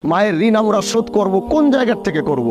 মায়ের ঋণ আমরা শোধ করব কোন জায়গা থেকে করব,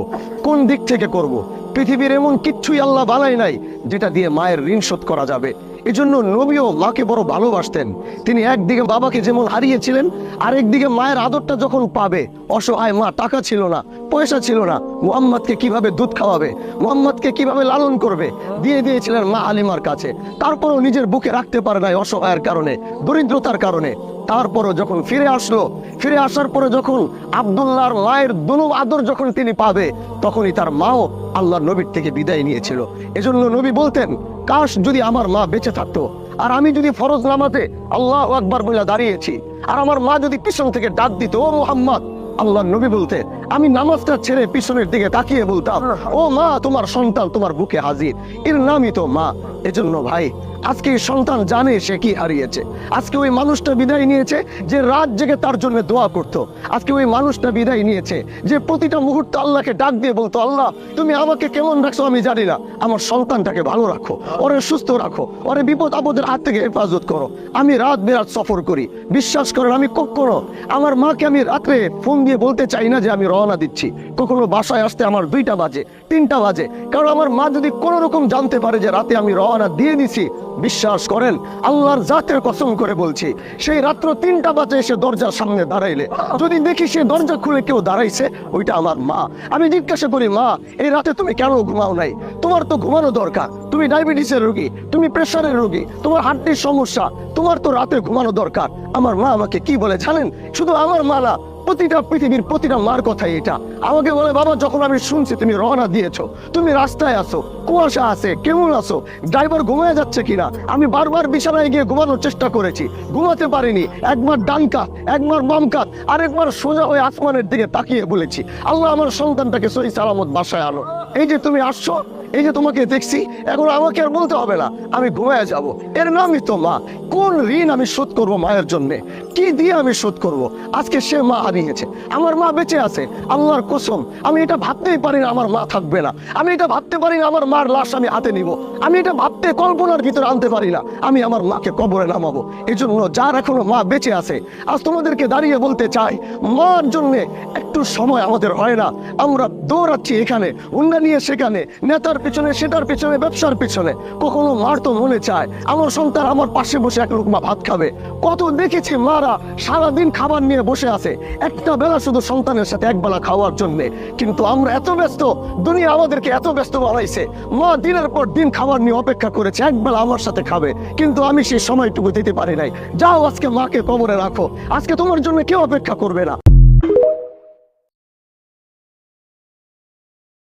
কোন দিক থেকে করব? পৃথিবীর এমন কিচ্ছুই আল্লাহ বানাই নাই যেটা দিয়ে মায়ের ঋণ শোধ করা যাবে। এজন্য নবীও মাকে বড় ভালোবাসতেন। তিনি একদিকে বাবাকে যেমন হারিয়েছিলেন, আরেকদিকে মায়ের আদরটা যখন পাবে, অসহায় মা, টাকা ছিল না, পয়সা ছিল না, মুহাম্মদকে কিভাবে দুধ খাওয়াবে, মুহাম্মদকে কিভাবে লালন করবে, দিয়ে দিয়েছিলেন মা হালিমার কাছে। তারপরও নিজের বুকে রাখতে পারে নাই, অসহায়ের কারণে, দরিদ্রতার কারণে। তারপরও যখন ফিরে আসলো, ফিরে আসার পরে যখন আব্দুল্লাহর মায়ের দুনু আদর যখন তিনি পাবে, তখনই তার মাও আল্লাহর নবীর থেকে বিদায় নিয়েছিল। এজন্য নবী বলতেন, কাশ যদি আমার মা বেঁচে থাকতো, আর আমি যদি ফরজ নামাজে আল্লাহু আকবার বলে দাঁড়িয়েছি, আর আমার মা যদি পিছন থেকে ডাক দিত, ও মুহাম্মদ, আল্লাহর নবী বলতে, আমি নামাজটা ছেড়ে পিছনের দিকে তাকিয়ে বলতাম, ও মা, তোমার সন্তান তোমার বুকে হাজির। এর নামই তো মা। এজন্য ভাই, আজকে এই সন্তান জানে সে কি হারিয়েছে। আজকে ওই মানুষটা বিদায় নিয়েছে যে রাত জেগে তার জন্য দোয়া করতো। আজকে ওই মানুষটা বিদায় নিয়েছে যে প্রতিটা মুহূর্তে আল্লাহকে ডাক দিয়ে বলতো, আল্লাহ তুমি আমাকে কেমন রাখছো আমি জানি না, আমার সন্তানটাকে ভালো রাখো, ওরে সুস্থ রাখো, ওরে বিপদ আপদের হাত থেকে হেফাজত করো। আমি রাত বেরাত সফর করি, বিশ্বাস করেন আমি কখনো আমার মাকে আমি রাত্রে ফোন দিয়ে বলতে চাই না যে আমি রওনা দিচ্ছি। কখনো বাসায় আসতে আমার 2টা বাজে, 3টা বাজে, কারণ আমার মা যদি কোনো রকম জানতে পারে যে রাতে আমি রওনা দিয়ে দিছি, বিশ্বাস করেন আল্লাহর জাতের কসম করে বলছি, সেই রাত্র 3টা বাজে এসে দরজার সামনে দাঁড়াইলে যদি দেখি সে দরজা খুলে কেউ দাঁড়াইছে, ওইটা আমার মা। আমি জিজ্ঞাসা করি, মা এই রাতে তুমি কেন ঘুমাও নাই? তোমার তো ঘুমানো দরকার, তুমি ডায়াবেটিসের রোগী, তুমি প্রেশারের রোগী, তোমার হার্টের সমস্যা, তোমার তো রাতে ঘুমানো দরকার। আমার মা আমাকে কি বলে জানেন? শুধু আমার মা না, প্রতিটা পৃথিবীর প্রতিটা মার কথাই এটা। আমাকে বলে, বাবা যখন আমি শুনছি তুমি রওনা দিয়েছো, তুমি রাস্তায় আসো, কুয়াশা আছে, কেমন আসো, ড্রাইভার ঘুমিয়ে যাচ্ছে কিনা, আমি বারবার বিছানায় গিয়ে ঘুমানোর চেষ্টা করেছি, ঘুমাতে পারিনি। একবার ডান কাত, একবার বাম কাত, আরেকবার সোজা হয়ে আসমানের দিকে তাকিয়ে বলেছি, আল্লাহ আমার সন্তানটাকে সহি সালামত বাসায় আনো। এই যে তুমি আসছো, এই যে তোমাকে দেখছি, এখন আমাকে আর বলতে হবে না আমি ঘুমিয়ে যাব। এর নামই তো মা। কোন ঋণ আমি শোধ করব মায়ের জন্য? কি দিয়ে আমি শোধ করব? আজকে সে মা হারিয়েছে, আমার মা বেঁচে আছে। আল্লাহর কসম, আমি এটা ভাবতেই পারি না আমার মা থাকবে না। আমি এটা ভাবতে পারি না আমার মার লাশ আমি হাতে নিব। আমি এটা ভাবতে, কল্পনার ভিতরে আনতে পারি না আমি আমার মাকে কবরে নামাবো। এই জন্য যার এখনো মা বেঁচে আছে, আজ তোমাদেরকে দাঁড়িয়ে বলতে চাই, মার জন্য একটু সময় আমাদের হয় না। আমরা দৌড়াচ্ছি এখানে, হুন্ডা নিয়ে সেখানে, নেতার পিছনে, সেটার পিছনে, ব্যবসার পিছনে। কখনো মার তো মনে চায় আমার সন্তান আমার পাশে বসে এক লুকমা ভাত খাবে। কত দেখেছি মারা সারাদিন খাবার নিয়ে বসে আছে, একটা বেলা শুধু সন্তানের সাথে একবেলা খাওয়ার জন্য। কিন্তু আমরা এত ব্যস্ত, দুনিয়া আমাদেরকে এত ব্যস্ত বানাইছে। মা দিনের পর দিন খাবার নিয়ে অপেক্ষা করেছে একবেলা আমার সাথে খাবে, কিন্তু আমি সেই সময়টুকু দিতে পারি নাই। যাও আজকে মাকে কবরে রাখো, আজকে তোমার জন্য কেউ অপেক্ষা করবে না।